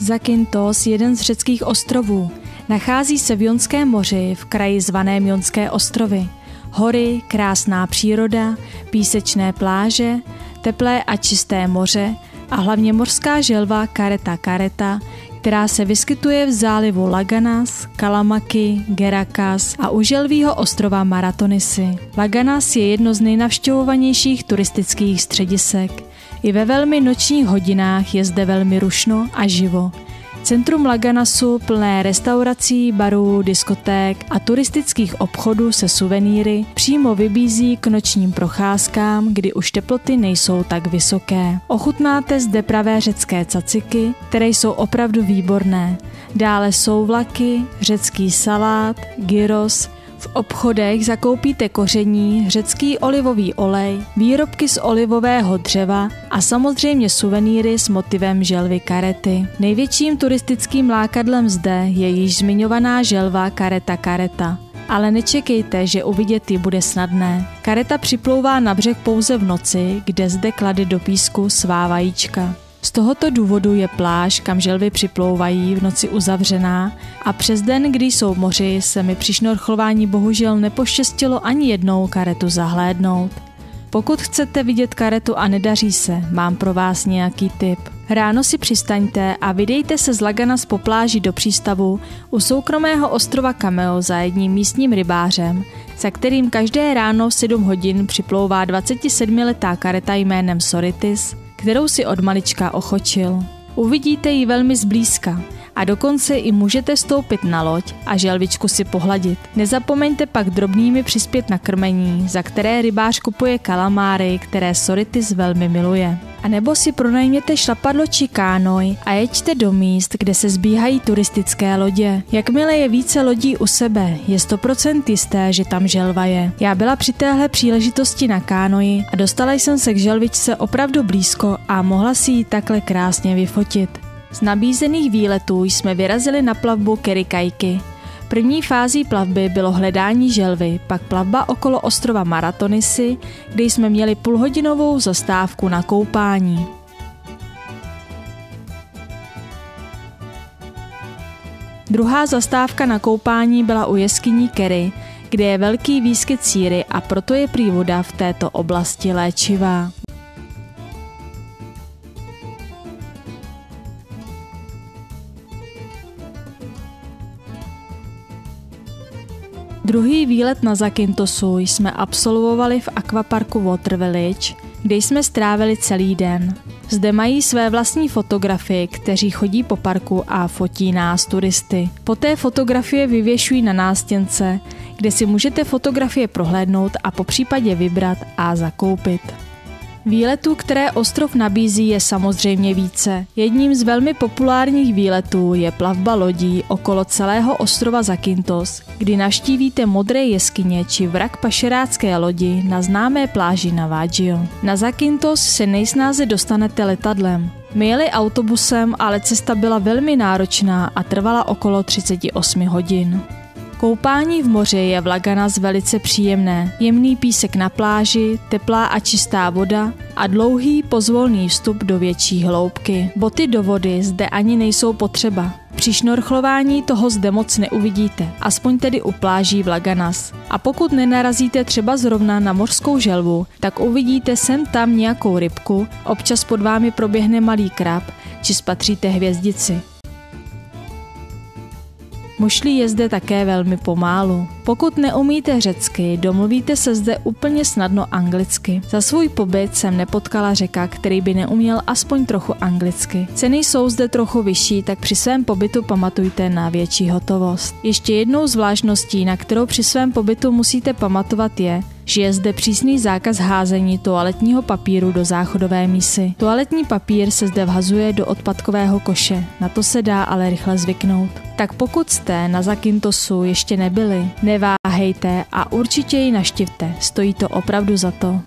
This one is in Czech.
Zakynthos, jeden z řeckých ostrovů. Nachází se v Jonském moři v kraji zvaném Jonské ostrovy. Hory, krásná příroda, písečné pláže, teplé a čisté moře a hlavně mořská želva Caretta caretta, která se vyskytuje v zálivu Laganas, Kalamaki, Gerakas a u želvího ostrova Maratonisy. Laganas je jedno z nejnavštěvovanějších turistických středisek. I ve velmi nočních hodinách je zde velmi rušno a živo. Centrum Laganasu, plné restaurací, barů, diskoték a turistických obchodů se suvenýry, přímo vybízí k nočním procházkám, kdy už teploty nejsou tak vysoké. Ochutnáte zde pravé řecké caciky, které jsou opravdu výborné. Dále souvlaky, řecký salát, gyros. V obchodech zakoupíte koření, řecký olivový olej, výrobky z olivového dřeva a samozřejmě suvenýry s motivem želvy Carety. Největším turistickým lákadlem zde je již zmiňovaná želva Caretta caretta. Ale nečekejte, že uvidět ji bude snadné. Caretta připlouvá na břeh pouze v noci, kde zde klade do písku svá vajíčka. Z tohoto důvodu je pláž, kam želvy připlouvají, v noci uzavřená a přes den, kdy jsou v moři, se mi při šnorchlování bohužel nepoštěstilo ani jednou Carettu zahlédnout. Pokud chcete vidět Carettu a nedaří se, mám pro vás nějaký tip. Ráno si přistaňte a vydejte se z Laganas po pláži do přístavu u soukromého ostrova Cameo za jedním místním rybářem, za kterým každé ráno v 7 hodin připlouvá 27letá Caretta jménem Soritis, kterou si od malička ochočil. Uvidíte ji velmi zblízka a dokonce i můžete stoupit na loď a želvičku si pohladit. Nezapomeňte pak drobnými přispět na krmení, za které rybář kupuje kalamáry, které Soritis velmi miluje. A nebo si pronajměte šlapadlo či kánoj a jeďte do míst, kde se sbíhají turistické lodě. Jakmile je více lodí u sebe, je 100% jisté, že tam želva je. Já byla při téhle příležitosti na kánoji a dostala jsem se k želvičce opravdu blízko a mohla si ji takhle krásně vyfotit. Z nabízených výletů jsme vyrazili na plavbu Kerikaiky. První fází plavby bylo hledání želvy, pak plavba okolo ostrova Maratonisy, kde jsme měli půlhodinovou zastávku na koupání. Druhá zastávka na koupání byla u jeskyní Kery, kde je velký výskyt síry a proto je prý voda v této oblasti léčivá. Druhý výlet na Zakyntosu jsme absolvovali v akvaparku Water Village, kde jsme strávili celý den. Zde mají své vlastní fotografy, kteří chodí po parku a fotí nás turisty. Poté fotografie vyvěšují na nástěnce, kde si můžete fotografie prohlédnout a popřípadě vybrat a zakoupit. Výletů, které ostrov nabízí, je samozřejmě více. Jedním z velmi populárních výletů je plavba lodí okolo celého ostrova Zakynthos, kdy navštívíte modré jeskyně či vrak pašerácké lodi na známé pláži Navaggio. Na Zakynthos se nejsnáze dostanete letadlem. My jeli autobusem, ale cesta byla velmi náročná a trvala okolo 38 hodin. Koupání v moři je v Laganas velice příjemné. Jemný písek na pláži, teplá a čistá voda a dlouhý pozvolný vstup do větší hloubky. Boty do vody zde ani nejsou potřeba. Při šnorchlování toho zde moc neuvidíte, aspoň tedy u pláží v Laganas. A pokud nenarazíte třeba zrovna na mořskou želvu, tak uvidíte sem tam nějakou rybku, občas pod vámi proběhne malý krab, či spatříte hvězdici. Mušlí je zde také velmi pomálu. Pokud neumíte řecky, domluvíte se zde úplně snadno anglicky. Za svůj pobyt jsem nepotkala Řeka, který by neuměl aspoň trochu anglicky. Ceny jsou zde trochu vyšší, tak při svém pobytu pamatujte na větší hotovost. Ještě jednou zvláštností, na kterou při svém pobytu musíte pamatovat je, že je zde přísný zákaz házení toaletního papíru do záchodové mísy. Toaletní papír se zde vhazuje do odpadkového koše, na to se dá ale rychle zvyknout. Tak pokud jste na Zakyntosu ještě nebyli, neváhejte a určitě ji navštivte, stojí to opravdu za to.